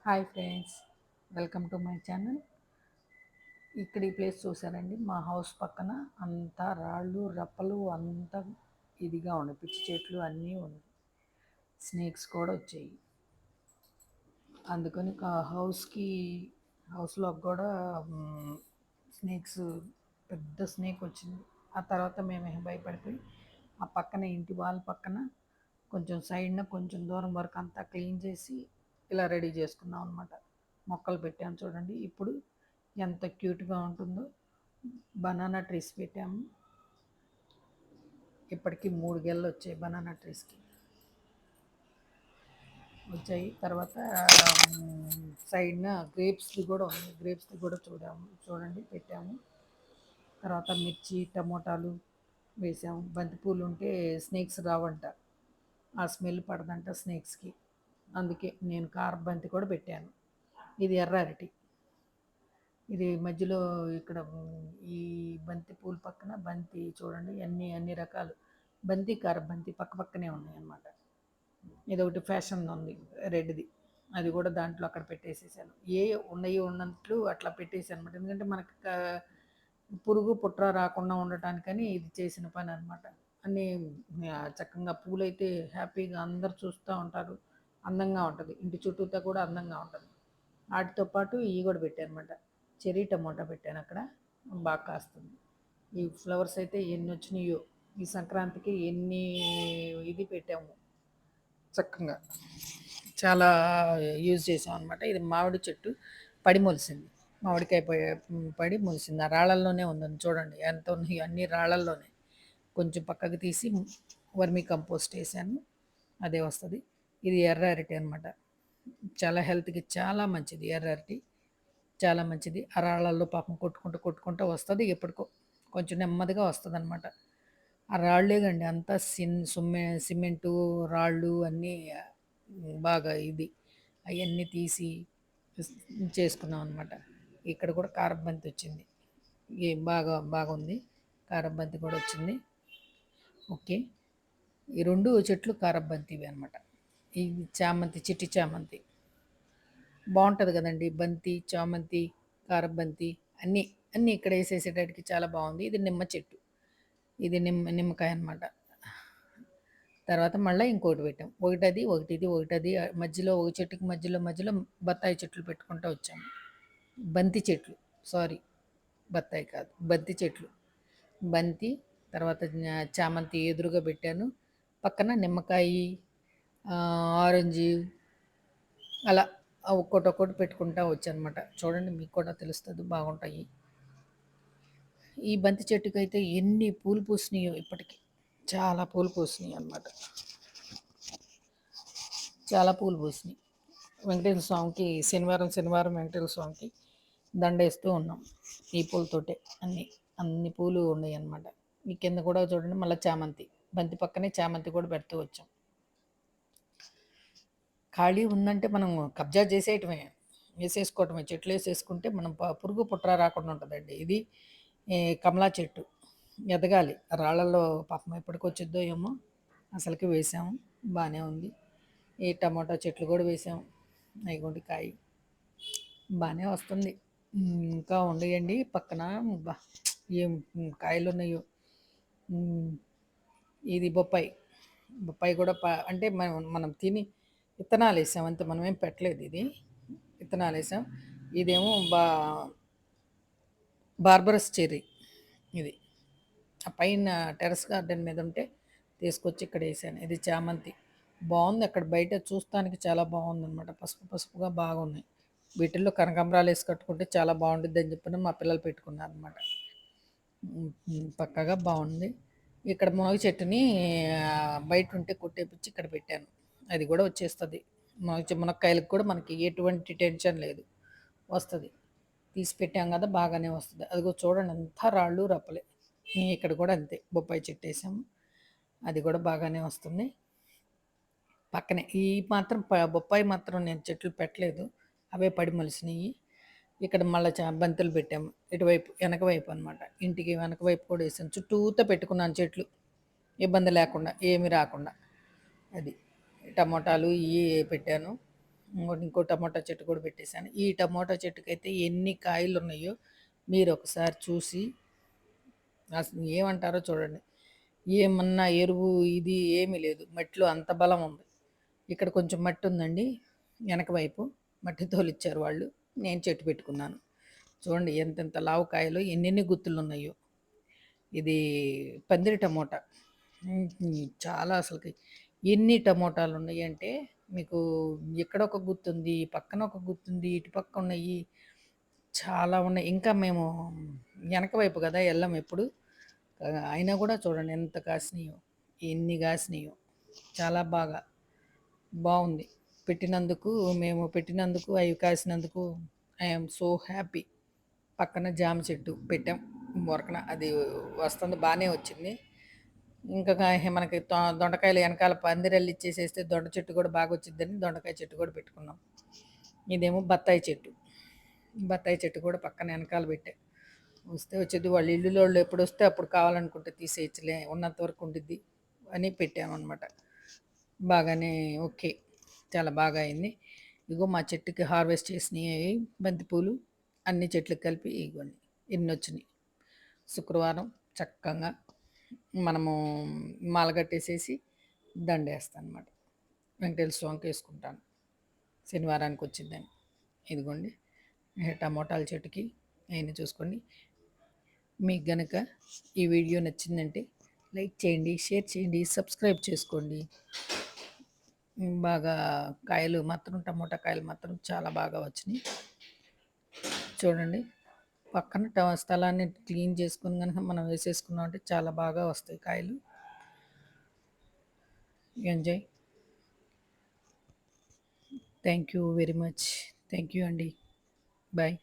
Hi friends, welcome to my channel. ఇక్కడ ఈ place చూసారండి, మా హౌస్ పక్కన అంతా రాళ్ళు రప్పలు అంతా ఇదిగా ఉన్నాయి, పిచ్చి చెట్లు అన్నీ ఉన్నాయి, స్నేక్స్ కూడా వచ్చాయి. అందుకని హౌస్లో కూడా స్నేక్స్, పెద్ద స్నేక్ వచ్చింది. ఆ తర్వాత మేము భయపడిపోయి ఆ పక్కన ఇంటి వాళ్ళ పక్కన కొంచెం సైడ్న కొంచెం దూరం వరకు అంతా క్లీన్ చేసి ఇలా రెడీ చేసుకున్నాం అనమాట. మొక్కలు పెట్టాము చూడండి, ఇప్పుడు ఎంత క్యూట్గా ఉంటుందో. బనానా ట్రీస్ పెట్టాము, ఇప్పటికీ 3 గెలలు వచ్చాయి బనానా ట్రీస్కి వచ్చాయి. తర్వాత సైడ్న గ్రేప్స్ది కూడా ఉంది, గ్రేప్స్ది కూడా చూడండి పెట్టాము. తర్వాత మిర్చి టమోటాలు వేసాము. బంతిపూలు ఉంటే స్నేక్స్ రావంట, ఆ స్మెల్ పడదంట స్నేక్స్కి, అందుకే నేను బంతి కూడా పెట్టాను. ఇది ఎర్ర అరటి, ఇది మధ్యలో ఇక్కడ ఈ బంతి పూల పక్కన బంతి చూడండి, అన్ని రకాలు బంతి బంతి పక్క పక్కనే ఉన్నాయి అన్నమాట. ఇది ఒకటి ఫ్యాషన్ ఉంది రెడ్ది, అది కూడా దాంట్లో అక్కడ పెట్టేసేసాను. ఉన్నట్లు అట్లా పెట్టేసాను అనమాట. ఎందుకంటే మనకు పురుగు పుట్ర రాకుండా ఉండటానికని ఇది చేసిన పని అనమాట. అన్నీ చక్కగా పూలైతే హ్యాపీగా అందరు చూస్తూ ఉంటారు, అందంగా ఉంటుంది, ఇంటి చుట్టూతో కూడా అందంగా ఉంటుంది. వాటితో పాటు ఇవి కూడా పెట్టాను అనమాట, చెర్రీ టమోటా పెట్టాను అక్కడ, బాగా కాస్తుంది. ఈ ఫ్లవర్స్ అయితే ఎన్ని వచ్చినాయో, ఈ సంక్రాంతికి ఎన్ని ఇది పెట్టాము, చక్కగా చాలా యూజ్ చేసాం అనమాట. ఇది మామిడి చెట్టు పడి మొలిసింది, మామిడికాయ పడి మొలిసింది. ఆ రాళ్ళల్లోనే ఉందని చూడండి, ఎంత ఉన్నాయి అన్ని రాళ్ళల్లోనే. కొంచెం పక్కకు తీసి వర్మీ కంపోస్ట్ వేసాను, అదే వస్తుంది. ఇది ఎర్ర అరటి అనమాట, చాలా హెల్త్కి చాలా మంచిది. ఎర్ర అరటి చాలా మంచిది. ఆ రాళ్ళల్లో పాపం కొట్టుకుంటూ వస్తుంది, ఎప్పటికో కొంచెం నెమ్మదిగా వస్తుంది అనమాట. ఆ రాళ్ళేగండి అంతా సిమెంటు రాళ్ళు అన్నీ బాగా ఇది అవన్నీ తీసి చేసుకున్నాం అనమాట. ఇక్కడ కూడా కారబంతి వచ్చింది, బాగుంది, కారబంతి కూడా వచ్చింది. ఓకే, ఈ 2 చెట్లు కారబంతివి అనమాట. ఈ చామంతి, చిట్టి చామంతి బాగుంటుంది కదండి, బంతి చామంతి కారబంతి అన్నీ అన్నీ ఇక్కడ వేసేసేటట్టుకి చాలా బాగుంది. ఇది నిమ్మ చెట్టు, ఇది నిమ్మకాయ అనమాట. తర్వాత మళ్ళీ ఇంకోటి పెట్టాం, ఒకటది ఒకటది మధ్యలో ఒక చెట్టుకి మధ్యలో బత్తాయి చెట్లు పెట్టుకుంటూ వచ్చాము. బంతి చెట్లు, సారీ బత్తాయి కాదు, బంతి చెట్లు. బంతి తర్వాత చామంతి ఎదురుగా పెట్టాను, పక్కన నిమ్మకాయ, ఆరెంజ్, అలా ఒక్కొక్కటి పెట్టుకుంటా వచ్చానమాట. చూడండి, మీకు కూడా తెలుస్తుంది, బాగుంటాయి. ఈ బంతి చెట్టుకి అయితే ఎన్ని పూలు పూసినాయో, ఇప్పటికి చాలా పూలు పూసినాయి అన్నమాట, చాలా పూలు పూసినాయి. వెంకటేశ్వర స్వామికి శనివారం వెంకటేశ్వర స్వామికి దండేస్తూ ఉన్నాం ఈ పూలతోటే. అన్ని పూలు ఉన్నాయి అన్నమాట. ఈ కింద కూడా చూడండి, మళ్ళీ చామంతి, బంతి పక్కనే చామంతి కూడా పెడుతూ వచ్చాం. ఖాళీ ఉందంటే మనం కబ్జా వేసేసుకోవటమే, చెట్లు వేసేసుకుంటే మనం పురుగు పుట్ర రాకుండా ఉంటుందండి. ఇది కమలా చెట్టు ఎదగాలి, రాళ్ళల్లో పాపం ఎప్పటికొచ్చిద్దో ఏమో, అసలుకి వేసాము, బాగానే ఉంది. ఈ టమాటా చెట్లు కూడా వేసాము, అయిగోండి కాయ బాగానే వస్తుంది. ఇంకా ఉండయండి పక్కన, ఏం కాయలు ఉన్నాయో. ఇది బొప్పాయి కూడా అంటే మనం తిని విత్తనాలు వేసాం అంతే, మనమేం పెట్టలేదు. ఇది విత్తనాలు వేసాం. ఇదేమో బార్బరస్ చెర్రీ, ఇది ఆ పైన టెర్రస్ గార్డెన్ మీద ఉంటే తీసుకొచ్చి ఇక్కడ వేసాను. ఇది చామంతి బాగుంది, అక్కడ బయట చూస్తానికి చాలా బాగుంది అనమాట, పసుపుగా బాగున్నాయి. వీటిల్లో కనకాంబరాలు వేసి కట్టుకుంటే చాలా బాగుంటుంది అని చెప్పిన మా పిల్లలు పెట్టుకున్నారు అనమాట. పక్కగా బాగుంది. ఇక్కడ మునగ చెట్టుని బయట ఉంటే కొట్టేపించి ఇక్కడ పెట్టాను, అది కూడా వచ్చేస్తుంది. మునక్కాయలకు కూడా మనకి ఎటువంటి టెన్షన్ లేదు, వస్తుంది. తీసి పెట్టాం కదా, బాగానే వస్తుంది. అదిగో చూడండి, అంతా రాళ్ళు రప్పలే. ఇక్కడ కూడా అంతే, బొప్పాయి చెట్టు వేసాము, అది కూడా బాగానే వస్తుంది. పక్కనే ఈ మాత్రం బొప్పాయి మాత్రం నేను చెట్లు పెట్టలేదు, అవే పడి మొలిసినాయి. ఇక్కడ మళ్ళీ బంతులు పెట్టాము, ఇటువైపు వెనక వైపు అనమాట, ఇంటికి వెనక వైపు కూడా వేసాను. చుట్టూతో పెట్టుకున్నాను చెట్లు, ఇబ్బంది లేకుండా, ఏమి రాకుండా. అది టమోటాలు ఇవి పెట్టాను. ఇంకో టమోటా చెట్టు కూడా పెట్టేశాను. ఈ టమోటా చెట్టుకైతే ఎన్ని కాయలున్నాయో మీరొకసారి చూసి అసలు ఏమంటారో చూడండి. ఏమన్నా ఎరువు ఇది ఏమీ లేదు. మట్టిలో అంత బలం ఉంది. ఇక్కడ కొంచెం మట్టి ఉందండి వెనక వైపు. మట్టి తోలిచ్చారు వాళ్ళు. నేను చెట్టు పెట్టుకున్నాను. చూడండి ఎంతెంత లావు కాయలు ఎన్నెన్ని గుత్తులున్నాయో. ఇది పందిరి టమోటా. చాలా అసలకి ఎన్ని టమోటాలున్నాయంటే మీకు ఇక్కడ ఒక గుత్తుంది, పక్కన ఒక గుత్తుంది, ఇటు పక్క ఉన్నాయి. చాలా ఉన్నాయి. ఇంకా మేము వెనక వైపు గదా ఎళ్ళం ఎప్పుడు. అయినా గూడా చూడండి ఎంత కాసినాయో. ఎన్ని కాసినాయో. చాలా బావుంది. పెట్టినందుకు మేము పెట్టినందుకు, అవి కాసినందుకు ఐ యామ్ సో హ్యాపీ. పక్కన జామ చెట్టు పెట్టాం. మొరకన అది వస్తుంది బానే వచ్చింది. ఇంకా మనకి దొండకాయలు వెనకాల పందిరల్లి ఇచ్చేసేస్తే దొండ చెట్టు కూడా బాగా వచ్చిద్దని దొండకాయ చెట్టు కూడా పెట్టుకున్నాం. ఇదేమో బత్తాయి చెట్టు. బత్తాయి చెట్టు కూడా పక్కన వెనకాల పెట్టా. వస్తే వచ్చేది వాళ్ళ ఇల్లులోళ్ళు ఎప్పుడొస్తే అప్పుడు కావాలనుకుంటే తీసేయచ్చులే ఉన్నంత వరకు ఉండిద్ది అని పెట్టామన్నమాట. బాగానే ఓకే. చాలా బాగా అయింది. ఇగో మా చెట్టుకి హార్వెస్ట్ చేసినయి బంతిపూలు అన్ని చెట్లకు కలిపి ఇగోండి ఎన్నొచ్చినాయి. శుక్రవారం చక్కగా మనము మాల కట్టేసేసి దండేస్తానమాట. వెంకటేశ్వర స్వామికి వేసుకుంటాను. శనివారానికి వచ్చిద్దని. ఇదిగోండి టమోటాల చెట్టుకి అయన్నీ చూసుకోండి. మీకు గనక ఈ వీడియో నచ్చిందంటే లైక్ చేయండి, షేర్ చేయండి, సబ్స్క్రైబ్ చేసుకోండి. బాగా కాయలు మాత్రం టమోటా కాయలు మాత్రం చాలా బాగా వచ్చినాయి. చూడండి పక్కన స్థలాన్ని క్లీన్ చేసుకొని కనుక మనం వేసేసుకున్నాం అంటే చాలా బాగా వస్తాయి కాయలు. Enjoy. Thank you very much. Thank you అండి. బాయ్.